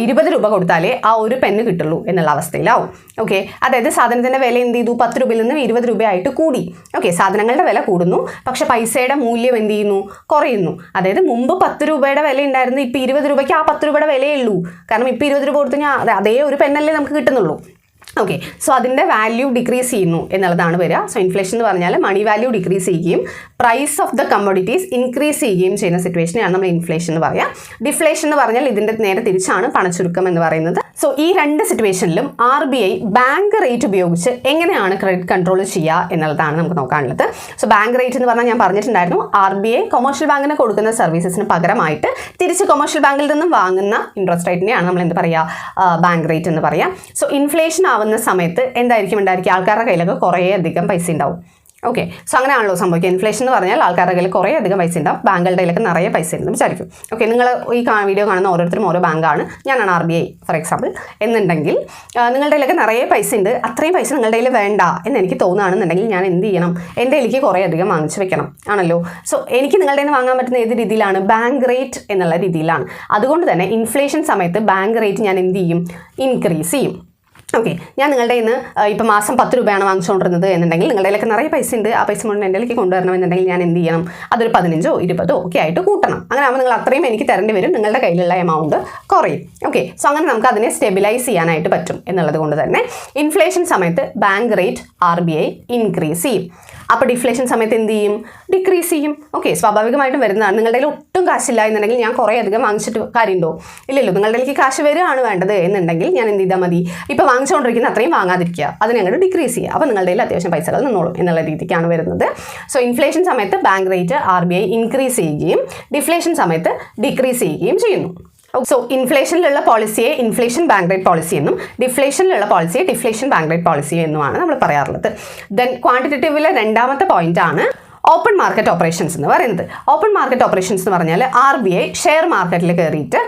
20 രൂപ കൊടുത്താലേ ആ ഒരു പെണ്ണ് കിട്ടുള്ളൂ എന്നുള്ള അവസ്ഥയിലാവും. ഓക്കെ, അതായത് സാധനത്തിൻ്റെ വില എന്ത് ചെയ്തു? 10 രൂപയിൽ നിന്ന് 20 രൂപയായിട്ട് കൂടി. ഓക്കെ, സാധനങ്ങളുടെ വില കൂടുന്നു, പക്ഷെ പൈസയുടെ മൂല്യം എന്ത് ചെയ്യുന്നു? കുറയുന്നു. അതായത് മുമ്പ് 10 രൂപയുടെ വില ഉണ്ടായിരുന്നു, ഇപ്പോൾ 20 രൂപയ്ക്ക് ആ 10 രൂപയുടെ വിലയേ ഉള്ളൂ. കാരണം ഇപ്പോൾ 20 രൂപ കൊടുത്തു കഴിഞ്ഞാൽ അതേ ഒരു പെണ്ണല്ലേ നമുക്ക് കിട്ടുന്നുള്ളൂ. ഓക്കെ, സോ അതിൻ്റെ വാല്യൂ ഡിക്രീസ് ചെയ്യുന്നു എന്നുള്ളതാണ് വരിക. സോ ഇൻഫ്ലേഷൻ എന്ന് പറഞ്ഞാൽ മണി വാല്യൂ ഡിക്രീസ് ചെയ്യുകയും price of the commodities increase ചെയ്യുകയും ചെയ്യുന്ന സിറ്റുവേഷനെയാണ് നമ്മൾ ഇൻഫ്ലേഷൻ എന്ന് പറയുക. ഡിഫ്ലേഷൻ എന്ന് പറഞ്ഞാൽ ഇതിൻ്റെ നേരെ തിരിച്ചാണ് പണച്ചുരുക്കം എന്ന് പറയുന്നത്. സോ ഈ രണ്ട് സിറ്റുവേഷനിലും RBI ബാങ്ക് റേറ്റ് ഉപയോഗിച്ച് എങ്ങനെയാണ് ക്രെഡിറ്റ് കൺട്രോൾ ചെയ്യുക എന്നുള്ളതാണ് നമുക്ക് നോക്കാനുള്ളത്. സോ ബാങ്ക് റേറ്റ് എന്ന് പറഞ്ഞാൽ ഞാൻ പറഞ്ഞിട്ടുണ്ടായിരുന്നു, RBI കൊമേഴ്ഷ്യൽ ബാങ്കിന് കൊടുക്കുന്ന സർവീസസിന് പകരമായിട്ട് തിരിച്ച് കൊമേഴ്ഷ്യൽ ബാങ്കിൽ നിന്നും വാങ്ങുന്ന ഇൻട്രസ്റ്റ് റേറ്റിനെയാണ് നമ്മൾ എന്ത് പറയുക? ബാങ്ക് റേറ്റ് എന്ന് പറയാം. സോ ഇൻഫ്ലേഷൻ ആവുന്ന സമയത്ത് എന്തായിരിക്കും ഉണ്ടായിരിക്കുക? ആൾക്കാരുടെ കയ്യിലൊക്കെ കുറേ അധികം പൈസ ഉണ്ടാവും. ഓക്കെ, സോ അങ്ങനെയാണല്ലോ സംഭവിക്കുക. ഇൻഫ്ലേഷൻ എന്ന് പറഞ്ഞാൽ ആൾക്കാരുടെ കയ്യിൽ കുറേ അധികം പൈസ ഉണ്ടാവും, ബാങ്കുകളുടെ കയ്യിലൊക്കെ നിറയെ പൈസ ഉണ്ടെന്ന് വിചാരിക്കും. ഓക്കെ, നിങ്ങൾ ഈ വീഡിയോ കാണുന്ന ഓരോരുത്തരും ഓരോ ബാങ്കാണ്, ഞാനാണ് RBI ഫോർ എക്സാമ്പിൾ എന്നുണ്ടെങ്കിൽ നിങ്ങളുടെ കയ്യിലൊക്കെ നിറയെ പൈസ ഉണ്ട്, അത്രയും പൈസ നിങ്ങളുടെ കയ്യിൽ വേണ്ട എന്ന് എനിക്ക് തോന്നുകയാണെന്നുണ്ടെങ്കിൽ ഞാൻ എന്ത് ചെയ്യണം? എൻ്റെ കയ്യിലേക്ക് കുറേ അധികം വാങ്ങിച്ച് വെക്കണം ആണല്ലോ. സോ എനിക്ക് നിങ്ങളുടെ കയ്യിൽ വാങ്ങാൻ പറ്റുന്ന ഏത് രീതിയിലാണ്? ബാങ്ക് റേറ്റ് എന്നുള്ള രീതിയിലാണ്. അതുകൊണ്ട് തന്നെ ഇൻഫ്ലേഷൻ സമയത്ത് ബാങ്ക് റേറ്റ് ഞാൻ എന്ത് ചെയ്യും? ഇൻക്രീസ് ചെയ്യും. ഓക്കെ, ഞാൻ നിങ്ങളുടെ കയ്യിൽ നിന്ന് ഇപ്പോൾ മാസം 10 രൂപയാണ് വാങ്ങിച്ചുകൊണ്ടിരുന്നത് എന്നുണ്ടെങ്കിൽ നിങ്ങളുടെ കയ്യിലൊക്കെ നിറയെ പൈസ ഉണ്ട്, ആ പൈസ കൊണ്ട് എൻ്റെ കയ്യിലേക്ക് കൊണ്ടുവരണമെന്നുണ്ടെങ്കിൽ ഞാൻ എന്ത് ചെയ്യണം? അതൊരു 15 20 ഒക്കെ ആയിട്ട് കൂട്ടണം. അങ്ങനെ ആകുമ്പോൾ നിങ്ങൾ അത്രയും എനിക്ക് തരേണ്ടി വരും, നിങ്ങളുടെ കയ്യിലുള്ള എമൗണ്ട് കുറയും. ഓക്കെ, സോ അങ്ങനെ നമുക്ക് അതിനെ സ്റ്റെബിലൈസ് ചെയ്യാനായിട്ട് പറ്റും എന്നുള്ളത് കൊണ്ട് തന്നെ ഇൻഫ്ലേഷൻ സമയത്ത് ബാങ്ക് റേറ്റ് RBI ഇൻക്രീസ് ചെയ്യും. അപ്പോൾ ഡിഫ്ലേഷൻ സമയത്ത് എന്ത് ചെയ്യും? ഡിക്രീസ് ചെയ്യും. ഓക്കെ, സ്വാഭാവികമായിട്ടും വരുന്നതാണ്. നിങ്ങളുടെ കയ്യിൽ ഒട്ടും കാശില്ല എന്നുണ്ടെങ്കിൽ ഞാൻ കുറേ അധികം വാങ്ങിച്ചിട്ട് കാര്യമുണ്ടോ? ഇല്ലല്ലോ. നിങ്ങളുടെ കയ്യിലേക്ക് കാശ് വരികയാണ് വേണ്ടത് എന്നുണ്ടെങ്കിൽ ഞാൻ എന്ത് ചെയ്താൽ മതി? ഇപ്പോൾ വാങ്ങിച്ചുകൊണ്ടിരിക്കുന്ന അത്രയും വാങ്ങാതിരിക്കുക, അതിനെ അങ്ങോട്ട് ഡിക്രീസ് ചെയ്യുക. അപ്പോൾ നിങ്ങളുടെ കയ്യിൽ അത്യാവശ്യം പൈസകൾ നിന്നോളും എന്നുള്ള രീതിക്കാണ് വരുന്നത്. സോ ഇൻഫ്ലേഷൻ സമയത്ത് ബാങ്ക് റേറ്റ് RBI ഇൻക്രീസ് ചെയ്യുകയും ഡിഫ്ലേഷൻ സമയത്ത് ഡിക്രീസ് ചെയ്യുകയും ചെയ്യുന്നു. സോ ഇൻഫ്ലേഷനിലുള്ള പോളിസിയെ ഇൻഫ്ലേഷൻ ബാങ്ക് റേറ്റ് പോളിസി എന്നും ഡിഫ്ലേഷനിലുള്ള പോളിസിയെ ഡിഫ്ലേഷൻ ബാങ്ക് റേറ്റ് പോളിസി എന്നുമാണ് നമ്മൾ പറയാറുള്ളത്. ദെൻ ക്വാണ്ടിറ്റേറ്റീവിലെ രണ്ടാമത്തെ പോയിന്റ് ആണ് ഓപ്പൺ മാർക്കറ്റ് ഓപ്പറേഷൻസ് എന്ന് പറയുന്നത്. ഓപ്പൺ മാർക്കറ്റ് ഓപ്പറേഷൻസ് എന്ന് പറഞ്ഞാൽ RBI ഷെയർ മാർക്കറ്റിൽ കയറിയിട്ട്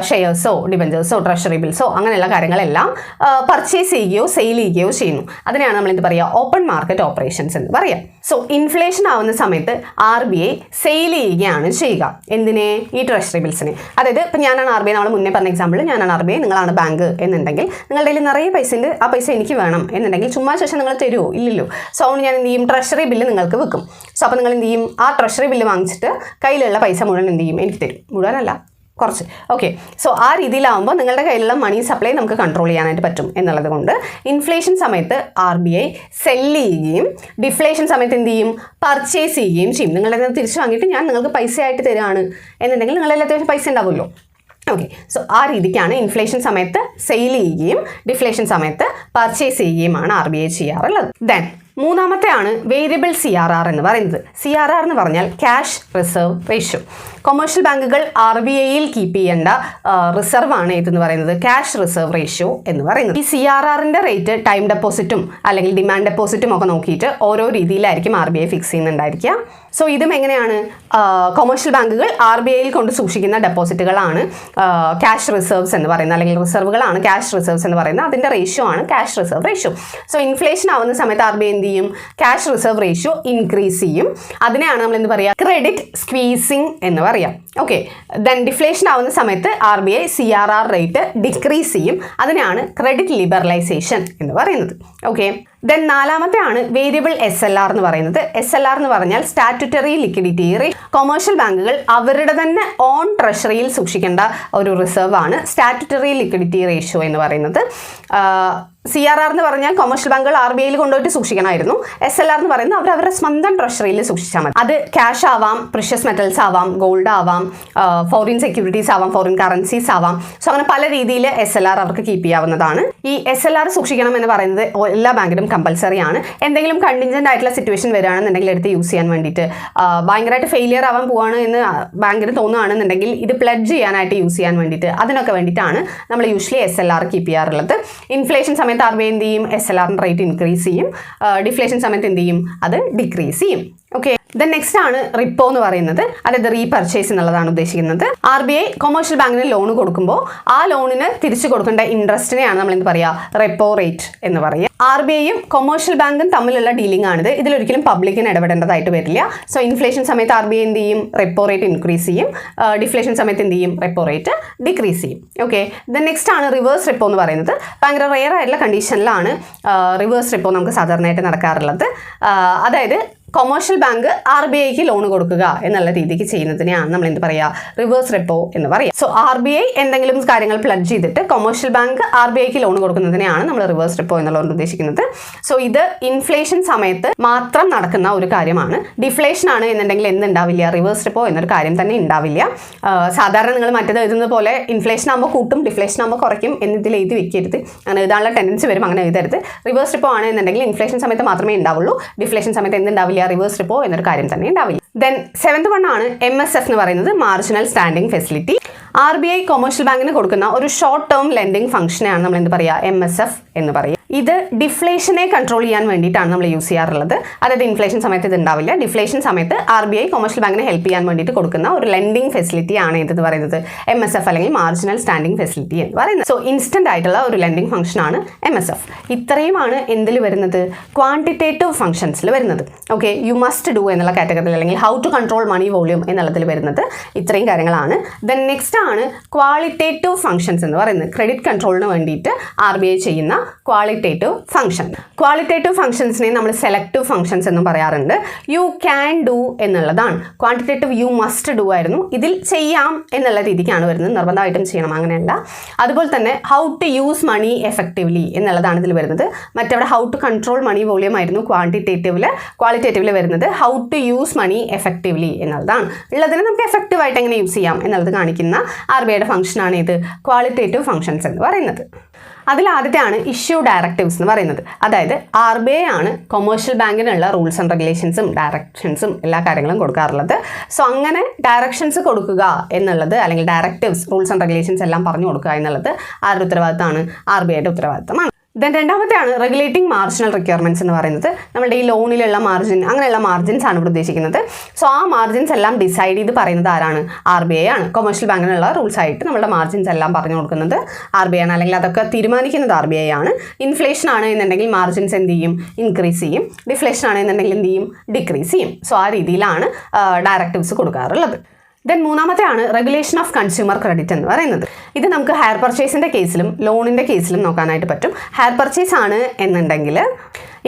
ഷെയർസോ ഡിബഞ്ചേഴ്സോ ട്രഷറി ബിൽസോ അങ്ങനെയുള്ള കാര്യങ്ങളെല്ലാം പർച്ചേസ് ചെയ്യുകയോ സെയിൽ ചെയ്യുകയോ ചെയ്യുന്നു. അതിനെയാണ് നമ്മൾ എന്ത് പറയുക? ഓപ്പൺ മാർക്കറ്റ് ഓപ്പറേഷൻസ് എന്ന് പറയാം. സോ ഇൻഫ്ലേഷൻ ആവുന്ന സമയത്ത് RBI സെയിൽ ചെയ്യുകയാണ് ചെയ്യുക. എന്തിനെ? ഈ ട്രഷറി ബിൽസിനെ. അതായത് ഇപ്പം ഞാനാണ് RBI, നമ്മൾ മുന്നേ പറഞ്ഞ എക്സാമ്പിൾ ഞാനാണ് RBI, നിങ്ങളാണ് ബാങ്ക് എന്നുണ്ടെങ്കിൽ നിങ്ങളുടെ കയ്യിൽ നിറയെ പൈസ ഉണ്ട്, ആ പൈസ എനിക്ക് വേണം എന്നുണ്ടെങ്കിൽ ചുമ്മാ ശേഷം നിങ്ങൾ തരുമോ? ഇല്ലല്ലോ. സോ അതുകൊണ്ട് ഞാൻ എന്ത് ചെയ്യും? ട്രഷറി ബില്ല് നിങ്ങൾക്ക് വെക്കും. സോ അപ്പോൾ നിങ്ങൾ എന്ത് ചെയ്യും? ആ ട്രഷറി ബില്ല് വാങ്ങിച്ചിട്ട് കയ്യിലുള്ള പൈസ മുഴുവൻ എന്ത് ചെയ്യും? എനിക്ക് തരും. മുഴുവനല്ല, കുറച്ച്. ഓക്കെ, സോ ആ രീതിയിലാവുമ്പോൾ നിങ്ങളുടെ കയ്യിലുള്ള മണി സപ്ലൈ നമുക്ക് കൺട്രോൾ ചെയ്യാനായിട്ട് പറ്റും എന്നുള്ളത് കൊണ്ട് ഇൻഫ്ലേഷൻ സമയത്ത് RBI സെല്ല് ചെയ്യുകയും ഡിഫ്ലേഷൻ സമയത്ത് എന്ത് ചെയ്യും? പർച്ചേസ് ചെയ്യുകയും ചെയ്യും. നിങ്ങളുടെ തിരിച്ച് വാങ്ങിയിട്ട് ഞാൻ നിങ്ങൾക്ക് പൈസ ആയിട്ട് തരാണ് എന്നുണ്ടെങ്കിൽ നിങ്ങളുടെ അത്യാവശ്യം പൈസ ഉണ്ടാവുമല്ലോ. ഓക്കെ, സോ ആ രീതിക്കാണ് ഇൻഫ്ലേഷൻ സമയത്ത് സെയിൽ ചെയ്യുകയും ഡിഫ്ലേഷൻ സമയത്ത് പർച്ചേസ് ചെയ്യുകയുമാണ് RBI ചെയ്യാറുള്ളത്. ദെൻ മൂന്നാമത്തെയാണ് വേരിയബിൾ CRR എന്ന് പറയുന്നത്. CRR എന്ന് പറഞ്ഞാൽ ക്യാഷ് റിസർവ് റേഷ്യോ. കൊമേഴ്ഷ്യൽ ബാങ്കുകൾ RBIയിൽ കീപ്പ് ചെയ്യേണ്ട റിസർവ് ആണ് ഇതെന്ന് പറയുന്നത് ക്യാഷ് റിസർവ് റേഷ്യോ എന്ന് പറയുന്നത്. ഈ CRRന്റെ റേറ്റ് ടൈം ഡെപ്പോസിറ്റും അല്ലെങ്കിൽ ഡിമാൻഡ് ഡെപ്പോസിറ്റും ഒക്കെ നോക്കിയിട്ട് ഓരോ രീതിയിലായിരിക്കും RBI ഫിക്സ് ചെയ്യുന്നുണ്ടായിരിക്കുക. സോ ഇതും എങ്ങനെയാണ്? കൊമേഴ്ഷ്യൽ ബാങ്കുകൾ RBIയിൽ കൊണ്ട് സൂക്ഷിക്കുന്ന ഡെപ്പോസിറ്റുകളാണ് ക്യാഷ് റിസർവ്സ് എന്ന് പറയുന്നത്, അല്ലെങ്കിൽ റിസർവുകളാണ് ക്യാഷ് റിസർവ്സ് എന്ന് പറയുന്നത്. അതിൻ്റെ റേഷ്യോ ആണ് cash reserve ratio. So inflation ആവുന്ന സമയത്ത് RBI എന്ത് ചെയ്യും? ക്യാഷ് റിസർവ് റേഷ്യോ ഇൻക്രീസ് ചെയ്യും. അതിനെയാണ് നമ്മൾ എന്ത് പറയുക? ക്രെഡിറ്റ് സ്ക്വീസിങ് എന്ന് പറയാം. ഓക്കെ, ദെൻ ഡിഫ്ലേഷൻ ആവുന്ന സമയത്ത് RBI CRR റേറ്റ് ഡിക്രീസ് ചെയ്യും. അതിനെയാണ് ക്രെഡിറ്റ് ലിബറലൈസേഷൻ എന്ന് പറയുന്നത്. ഓക്കെ, ദെൻ നാലാമത്തെ ആണ് വേരിയബിൾ SLR എന്ന് പറയുന്നത്. SLR എന്ന് പറഞ്ഞാൽ സ്റ്റാറ്റ്യൂട്ടറി ലിക്വിഡിറ്റി റേറ്റ്. കൊമേഴ്ഷ്യൽ ബാങ്കുകൾ അവരുടെ തന്നെ ഓൺ ട്രഷറിയിൽ സൂക്ഷിക്കേണ്ട ഒരു റിസർവ് ആണ് സ്റ്റാറ്റ്യൂട്ടറി ലിക്വിഡിറ്റി റേഷ്യോ എന്ന് പറയുന്നത്. CRR എന്ന് പറഞ്ഞാൽ കൊമേഴ്ഷ്യൽ ബാങ്കുകൾ RBIയിൽ കൊണ്ടുപോയിട്ട് സൂക്ഷിക്കണമായിരുന്നു. SLR എന്ന് പറയുന്നത് അവർ അവരുടെ സ്വന്തം ട്രഷറിയിൽ സൂക്ഷിച്ചാൽ മതി. അത് ക്യാഷ് ആവാം, പ്രഷ്യസ് മെറ്റൽസ് ആവാം, ഗോൾഡ് ആവാം, ഫോറിൻ സെക്യൂരിറ്റീസ് ആവാം, ഫോറിൻ കറൻസീസ് ആവാം. സോ അങ്ങനെ പല രീതിയിൽ SLR അവർക്ക് കീപ്പ് ചെയ്യാവുന്നതാണ്. ഈ SLR സൂക്ഷിക്കണം എന്ന് പറയുന്നത് എല്ലാ ബാങ്കിലും കമ്പൽസറി ആണ്. എന്തെങ്കിലും കണ്ടിൻജന്റ് ആയിട്ടുള്ള സിറ്റുവേഷൻ വരികയാണെന്നുണ്ടെങ്കിൽ എടുത്ത് യൂസ് ചെയ്യാൻ വേണ്ടിയിട്ട്, ഭയങ്കരമായിട്ട് ഫെയിലിയർ ആവാൻ പോവാണ് എന്ന് ബാങ്കിന് തോന്നുകയാണെന്നുണ്ടെങ്കിൽ ഇത് പ്ലെഡ്ജ് ചെയ്യാനായിട്ട് യൂസ് ചെയ്യാൻ വേണ്ടിയിട്ട്, അതിനൊക്കെ വേണ്ടിയിട്ടാണ് നമ്മൾ യൂഷ്വലി SLR കീപ്പ് ചെയ്യാറുള്ളത്. ഇൻഫ്ലേഷൻ സമയത്ത് RBI എന്ത് ചെയ്യും? SLR റേറ്റ് ഇൻക്രീസ് ചെയ്യും. ഡിഫ്ലേഷൻ സമയത്ത് എന്ത് ചെയ്യും? അത് ഡിക്രീസ് ചെയ്യും. ഓക്കെ, ദെൻ നെക്സ്റ്റ് ആണ് റിപ്പോ എന്ന് പറയുന്നത്. അതായത് റീപർച്ചേസ് എന്നുള്ളതാണ് ഉദ്ദേശിക്കുന്നത്. RBI കൊമേഴ്ഷ്യൽ ബാങ്കിന് ലോൺ കൊടുക്കുമ്പോൾ ആ ലോണിന് തിരിച്ചു കൊടുക്കേണ്ട ഇൻട്രസ്റ്റിനെയാണ് നമ്മൾ എന്ത് പറയുക? റെപ്പോ റേറ്റ് എന്ന് പറയുക. RBIയും കൊമേഴ്ഷ്യൽ ബാങ്കും തമ്മിലുള്ള ഡീലിംഗ് ആണിത്. ഇതിലൊരിക്കലും പബ്ലിക്കിന് ഇടപെടേണ്ടതായിട്ട് വരില്ല. സോ ഇൻഫ്ലേഷൻ സമയത്ത് RBI എന്ത് ചെയ്യും? റെപ്പോ റേറ്റ് ഇൻക്രീസ് ചെയ്യും. ഡിഫ്ലേഷൻ സമയത്ത് എന്ത് ചെയ്യും? റെപ്പോ റേറ്റ് ഡിക്രീസ് ചെയ്യും. ഓക്കെ, ദെൻ നെക്സ്റ്റ് ആണ് റിവേഴ്സ് റിപ്പോ എന്ന് പറയുന്നത്. ഭയങ്കര റെയർ ആയിട്ടുള്ള കണ്ടീഷനിലാണ് റിവേഴ്സ് റിപ്പോ നമുക്ക് സാധാരണയായിട്ട് നടക്കാറുള്ളത്. അതായത് കൊമേഴ്ഷ്യൽ ബാങ്ക് RBIക്ക് ലോൺ കൊടുക്കുക എന്നുള്ള രീതിക്ക് ചെയ്യുന്നതിനെയാണ് നമ്മൾ എന്ത് പറയുക? റിവേഴ്സ് റെപ്പോ എന്ന് പറയുക. സോ RBI എന്തെങ്കിലും കാര്യങ്ങൾ പ്ലഡ്ജ് ചെയ്തിട്ട് കൊമേഴ്ഷ്യൽ ബാങ്ക് RBIക്ക് ലോൺ കൊടുക്കുന്നതിനെയാണ് നമ്മൾ റിവേഴ്സ് റെപ്പോ എന്നുള്ളത് ഉദ്ദേശിക്കുന്നത്. സോ ഇത് ഇൻഫ്ലേഷൻ സമയത്ത് മാത്രം നടക്കുന്ന ഒരു കാര്യമാണ്. ഡിഫ്ലേഷൻ ആണ് എന്നുണ്ടെങ്കിൽ എന്തുണ്ടാവില്ല? റിവേഴ്സ് റെപ്പോ എന്നൊരു കാര്യം തന്നെ ഉണ്ടാവില്ല. സാധാരണ നിങ്ങൾ മറ്റേത് എഴുതുന്നത് പോലെ ഇൻഫ്ലേഷൻ ആകുമ്പോൾ കൂട്ടും ഡിഫ്ലേഷൻ ആകുമ്പോൾ കുറയ്ക്കും എന്നതിൽ എഴുതി വെക്കരുത്. അങ്ങനെ എഴുതാനുള്ള ടെൻഡൻസി വരും, അങ്ങനെ എഴുതരുത്. റിവേഴ്സ് റെപ്പോ ആണ് എന്നുണ്ടെങ്കിൽ ഇൻഫ്ലേഷൻ സമയത്ത് മാത്രമേ ഉണ്ടാവുള്ളൂ. ഡിഫ്ലേഷൻ സമയത്ത് എന്തുണ്ടാവില്ല? റിവേഴ്സ് റിപ്പോ എന്നൊരു കാര്യം തന്നെ ഉണ്ടാവില്ല. ദെൻ 7th വൺ ആണ് MSF എന്ന് പറയുന്നത്, marginal standing facility. RBI commercial ബാങ്കിന് കൊടുക്കുന്ന ഒരു ഷോർട്ട് ടേം ലെൻഡിങ് ഫംഗ്ഷനെയാണ് നമ്മൾ എന്ത് പറയുക? MSF എന്ന് പറയുക. ഇത് ഡിഫ്ലേഷനെ കൺട്രോൾ ചെയ്യാൻ വേണ്ടിയിട്ടാണ് നമ്മൾ യൂസ് ചെയ്യാറുള്ളത്. അതായത് ഇൻഫ്ലേഷൻ സമയത്ത് ഇത് ഉണ്ടാവില്ല. ഡിഫ്ലേഷൻ സമയത്ത് RBI കൊമേഴ്ഷ്യൽ ബാങ്കിനെ ഹെൽപ്പ് ചെയ്യാൻ വേണ്ടിയിട്ട് കൊടുക്കുന്ന ഒരു ലെൻഡിങ് ഫെസിലിറ്റി ആണ് ഇതെന്ന് പറയുന്നത് MSF അല്ലെങ്കിൽ മാർജിനൽ സ്റ്റാൻഡിംഗ് ഫെസിലിറ്റി എന്ന് പറയുന്നത്. സോ ഇൻസ്റ്റന്റ് ആയിട്ടുള്ള ഒരു ലെൻഡിങ് ഫംഗ്ഷൻ ആണ് MSF. ഇത്രയുമാണ് എന്തിൽ വരുന്നത്? ക്വാണ്ടിറ്റേറ്റീവ് ഫംഗ്ഷൻസിൽ വരുന്നത്. ഓക്കെ, യു മസ്റ്റ് ഡു എന്നുള്ള കാറ്റഗറിയിൽ അല്ലെങ്കിൽ how to control money volume എന്നുള്ളതിൽ വരുന്നത് ഇത്രയും കാര്യങ്ങളാണ്. ദെൻ നെക്സ്റ്റ് ആണ് ക്വാളിറ്റേറ്റീവ് ഫംഗ്ഷൻസ് എന്ന് പറയുന്നത്. ക്രെഡിറ്റ് കൺട്രോളിന് വേണ്ടിയിട്ട് RBI ചെയ്യുന്ന ക്വാളിറ്റേറ്റീവ് ഫംഗ്ഷൻ. ക്വാളിറ്റേറ്റീവ് ഫംഗ്ഷൻസിനെ നമ്മൾ സെലക്റ്റീവ് ഫംഗ്ഷൻസ് എന്നും പറയാറുണ്ട്. യു ക്യാൻ ഡു എന്നുള്ളതാണ്. ക്വാണ്ടിറ്റേറ്റീവ് യു മസ്റ്റ് ഡു ആയിരുന്നു. ഇതിൽ ചെയ്യാം എന്നുള്ള രീതിക്കാണ് വരുന്നത്, നിർബന്ധമായിട്ടും ചെയ്യണം അങ്ങനെയല്ല. അതുപോലെ തന്നെ how to use money effectively എന്നുള്ളതാണ് ഇതിൽ വരുന്നത്. മറ്റവിടെ how to control money volume ആയിരുന്നു ക്വാളിറ്റേറ്റീവിൽ വരുന്നത്. How to use money effectively എന്നുള്ളതാണ്. ഉള്ളതിനെ നമുക്ക് എഫക്റ്റീവായിട്ട് എങ്ങനെ യൂസ് ചെയ്യാം എന്നുള്ളത് കാണിക്കുന്ന RBIയുടെ ഫംഗ്ഷനാണ് ഇത് ക്വാളിറ്റേറ്റീവ് ഫംഗ്ഷൻസ് എന്ന് പറയുന്നത്. അതിൽ ആദ്യത്തെയാണ് ഇഷ്യൂ ഡയറക്റ്റീവ്സ് എന്ന് പറയുന്നത്. അതായത് RBI ആണ് കൊമേഴ്ഷ്യൽ ബാങ്കിനുള്ള റൂൾസ് ആൻഡ് റെഗുലേഷൻസും ഡയറക്ഷൻസും എല്ലാ കാര്യങ്ങളും കൊടുക്കാറുള്ളത്. സോ അങ്ങനെ ഡയറക്ഷൻസ് കൊടുക്കുക എന്നുള്ളത്, അല്ലെങ്കിൽ ഡയറക്റ്റീവ്സ് റൂൾസ് ആൻഡ് റെഗുലേഷൻസ് എല്ലാം പറഞ്ഞു കൊടുക്കുക എന്നുള്ളത് ആരുടെ ഉത്തരവാദിത്തമാണ്? RBIയുടെ ഉത്തരവാദിത്തമാണ്. ദെൻ രണ്ടാമത്തെയാണ് റെഗുലേറ്റിംഗ് മാർജിനൽ റിക്വയർമെൻറ്റ്സ് എന്ന് പറയുന്നത്. നമ്മുടെ ഈ ലോണിലുള്ള മാർജിൻ, അങ്ങനെയുള്ള മാർജിൻസ് ആണ് ഇവിടെ ഉദ്ദേശിക്കുന്നത്. സോ ആ മാർജിൻസ് എല്ലാം ഡിസൈഡ് ചെയ്ത് പറയുന്നത് ആരാണ്? RBI ആണ്. കൊമേഴ്ഷ്യൽ ബാങ്കിനുള്ള റൂൾസ് ആയിട്ട് നമ്മുടെ മാർജിൻസ് എല്ലാം പറഞ്ഞു കൊടുക്കുന്നത് RBI ആണ്, അല്ലെങ്കിൽ അതൊക്കെ തീരുമാനിക്കുന്നത് RBI ആണ്. ഇൻഫ്ലേഷൻ ആണ് എന്നുണ്ടെങ്കിൽ മാർജിൻസ് എന്ത് ചെയ്യും? ഇൻക്രീസ് ചെയ്യും. ഡിഫ്ലേഷൻ ആണ് എന്നുണ്ടെങ്കിൽ എന്ത് ചെയ്യും? ഡിക്രീസ് ചെയ്യും. സോ ആ രീതിയിലാണ് ഡയറക്റ്റീവ്സ് കൊടുക്കാറുള്ളത്. ദെൻ മൂന്നാമത്തെയാണ് റെഗുലേഷൻ ഓഫ് കൺസ്യൂമർ ക്രെഡിറ്റ് എന്ന് പറയുന്നത്. ഇത് നമുക്ക് ഹയർ പർച്ചേസിൻ്റെ കേസിലും ലോണിൻ്റെ കേസിലും നോക്കാനായിട്ട് പറ്റും. ഹയർ പർച്ചേസ് ആണ് എന്നുണ്ടെങ്കിൽ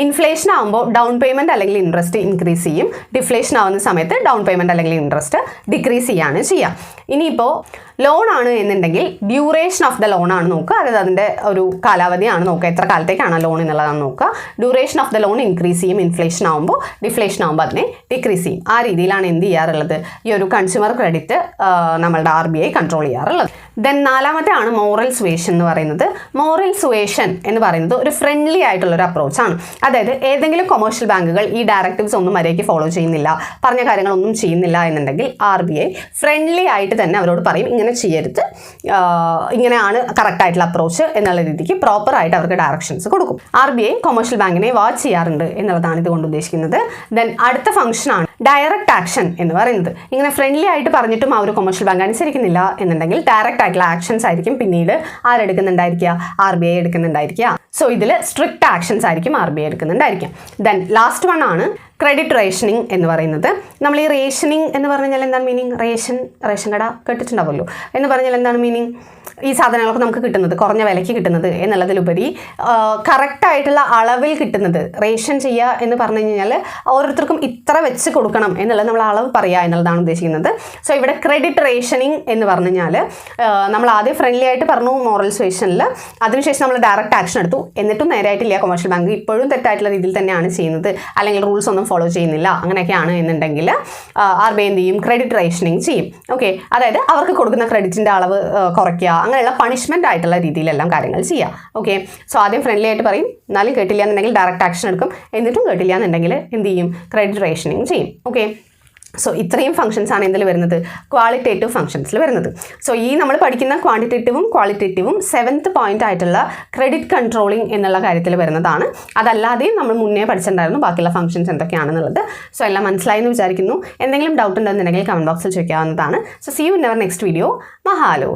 ഇൻഫ്ലേഷൻ ആകുമ്പോൾ ഡൗൺ പേയ്മെൻറ്റ് അല്ലെങ്കിൽ ഇൻട്രസ്റ്റ് ഇൻക്രീസ് ചെയ്യും. ഡിഫ്ലേഷൻ ആവുന്ന സമയത്ത് ഡൗൺ പേയ്മെൻറ്റ് അല്ലെങ്കിൽ ഇൻട്രസ്റ്റ് ഡിക്രീസ് ചെയ്യാണ് ചെയ്യുക. ഇനിയിപ്പോൾ ലോൺ ആണ് എന്നുണ്ടെങ്കിൽ ഡ്യൂറേഷൻ ഓഫ് ദ ലോൺ ആണ് നോക്കുക. അതായത് അതിൻ്റെ ഒരു കാലാവധിയാണ് നോക്കുക, എത്ര കാലത്തേക്കാണ് ലോൺ എന്നുള്ളതാണ് നോക്കുക. Duration of the loan increase ചെയ്യും. ഇൻഫ്ലേഷൻ ആകുമ്പോൾ ഡിഫ്ലേഷൻ ആകുമ്പോൾ അതിനെ ഡിക്രീസ് ചെയ്യും. ആ രീതിയിലാണ് എന്ത് ചെയ്യാറുള്ളത്? ഈ ഒരു കൺസ്യൂമർ ക്രെഡിറ്റ് നമ്മളുടെ RBI കൺട്രോൾ ചെയ്യാറുള്ളത്. ദെൻ നാലാമത്തെ ആണ് മോറൽ സുവേഷൻ എന്ന് പറയുന്നത്. മോറൽ സുവേഷൻ എന്ന് പറയുന്നത് ഒരു ഫ്രണ്ട്ലി ആയിട്ടുള്ളൊരു അപ്രോച്ചാണ്. അതായത് ഏതെങ്കിലും കൊമേഴ്ഷ്യൽ ബാങ്കുകൾ ഈ ഡയറക്റ്റീവ്സ് ഒന്നും മര്യാദയ്ക്ക് ഫോളോ ചെയ്യുന്നില്ല, പറഞ്ഞ കാര്യങ്ങളൊന്നും ചെയ്യുന്നില്ല എന്നുണ്ടെങ്കിൽ RBI ഫ്രണ്ട്ലി ആയിട്ട് തന്നെ അവരോട് പറയും, ഇങ്ങനെ ചെയ്യരുത്, ഇങ്ങനെയാണ് കറക്റ്റ് ആയിട്ടുള്ള അപ്രോച്ച് എന്നുള്ള രീതിക്ക് പ്രോപ്പറായിട്ട് അവർക്ക് ഡയറക്ഷൻസ് കൊടുക്കും. RBI കൊമേഴ്ഷ്യൽ ബാങ്കിനെ വാച്ച് ചെയ്യാറുണ്ട് എന്നുള്ളതാണ് ഇതുകൊണ്ട് ഉദ്ദേശിക്കുന്നത്. ദെൻ അടുത്ത ഫംഗ്ഷനാണ് ഡയറക്റ്റ് ആക്ഷൻ എന്ന് പറയുന്നത്. ഇങ്ങനെ ഫ്രണ്ട്ലി ആയിട്ട് പറഞ്ഞിട്ടും ആ ഒരു കൊമേഴ്ഷ്യൽ ബാങ്ക് അനുസരിക്കുന്നില്ല എന്നുണ്ടെങ്കിൽ ഡയറക്റ്റ് ആയിട്ടുള്ള ആക്ഷൻസ് ആയിരിക്കും പിന്നീട് ആരെടുക്കുന്നുണ്ടായിരിക്കുക? RBI എടുക്കുന്നുണ്ടായിരിക്കുക. സോ ഇതിൽ സ്ട്രിക്റ്റ് ആക്ഷൻസ് ആയിരിക്കും RBI എടുക്കുന്നുണ്ടായിരിക്കും. ദെൻ ലാസ്റ്റ് വൺ ആണ് ക്രെഡിറ്റ് റേഷനിങ് എന്ന് പറയുന്നത്. നമ്മൾ ഈ റേഷനിങ് എന്ന് പറഞ്ഞാൽ എന്താണ് മീനിങ്? റേഷൻ കട കേട്ടിട്ടുണ്ടാവുമല്ലോ. എന്ന് പറഞ്ഞാൽ എന്താണ് മീനിങ്? ഈ സാധനങ്ങളൊക്കെ നമുക്ക് കിട്ടുന്നത് കുറഞ്ഞ വിലയ്ക്ക് കിട്ടുന്നത് എന്നുള്ളതിലുപരി കറക്റ്റായിട്ടുള്ള അളവിൽ കിട്ടുന്നത്. റേഷൻ ചെയ്യുക എന്ന് പറഞ്ഞു കഴിഞ്ഞാൽ ഓരോരുത്തർക്കും ഇത്ര വെച്ച് കൊടുക്കണം എന്നുള്ളത് നമ്മൾ അളവ് പറയുക എന്നുള്ളതാണ് ഉദ്ദേശിക്കുന്നത്. സോ ഇവിടെ ക്രെഡിറ്റ് റേഷനിങ് എന്ന് പറഞ്ഞു കഴിഞ്ഞാൽ നമ്മൾ ആദ്യം ഫ്രണ്ട്ലി ആയിട്ട് പറഞ്ഞു മോറൽ സുവേഷനിൽ, അതിനുശേഷം നമ്മൾ ഡയറക്റ്റ് ആക്ഷൻ എടുത്തു, എന്നിട്ടും നേരായിട്ടില്ല കൊമേഴ്ഷ്യൽ ബാങ്ക് ഇപ്പോഴും തെറ്റായിട്ടുള്ള രീതിയിൽ തന്നെയാണ് ചെയ്യുന്നത്, അല്ലെങ്കിൽ റൂൾസ് ഒന്നും ഫോളോ ചെയ്യുന്നില്ല, അങ്ങനെയൊക്കെയാണ് എന്നുണ്ടെങ്കിൽ RBI എന്ത് ചെയ്യും? ക്രെഡിറ്റ് റേഷനിങ് ചെയ്യും. ഓക്കെ, അതായത് അവർക്ക് കൊടുക്കുന്ന ക്രെഡിറ്റിൻ്റെ അളവ് കുറയ്ക്കുക, അങ്ങനെയുള്ള പണിഷ്മെൻ്റ് ആയിട്ടുള്ള രീതിയിലെല്ലാം കാര്യങ്ങൾ ചെയ്യുക. ഓക്കെ, സോ ആദ്യം ഫ്രണ്ട്ലി ആയിട്ട് പറയും, എന്നാലും കേട്ടില്ല എന്നുണ്ടെങ്കിൽ ഡയറക്റ്റ് ആക്ഷൻ എടുക്കും, എന്നിട്ടും കേട്ടില്ല എന്നുണ്ടെങ്കിൽ എന്ത് ചെയ്യും? ക്രെഡിറ്റ് റേഷനിങ് ചെയ്യും. ഓക്കെ, സോ ഇത്രയും ഫംഗ്ഷൻസ് ആണ് എന്തിൽ വരുന്നത്? ക്വാളിറ്റേറ്റീവ് ഫംഗ്ഷൻസിൽ വരുന്നത്. സോ ഈ നമ്മൾ പഠിക്കുന്ന ക്വാണ്ടിറ്റേറ്റീവും ക്വാളിറ്റേറ്റീവും 7th പോയിന്റ് ആയിട്ടുള്ള ക്രെഡിറ്റ് കൺട്രോളിങ് എന്നുള്ള കാര്യത്തിൽ വരുന്നതാണ്. അതല്ലാതെയും നമ്മൾ മുന്നേ പഠിച്ചിട്ടുണ്ടായിരുന്നു ബാക്കിയുള്ള ഫംഗ്ഷൻസ് എന്തൊക്കെയാണെന്നുള്ളത്. സോ എല്ലാം മനസ്സിലായി എന്ന് വിചാരിക്കുന്നു. എന്തെങ്കിലും ഡൗട്ട് ഉണ്ടെന്നുണ്ടെങ്കിൽ കമൻറ്റ് ബോക്സിൽ ചോദിക്കാവുന്നതാണ്. So see you in our next video. മഹാലോ.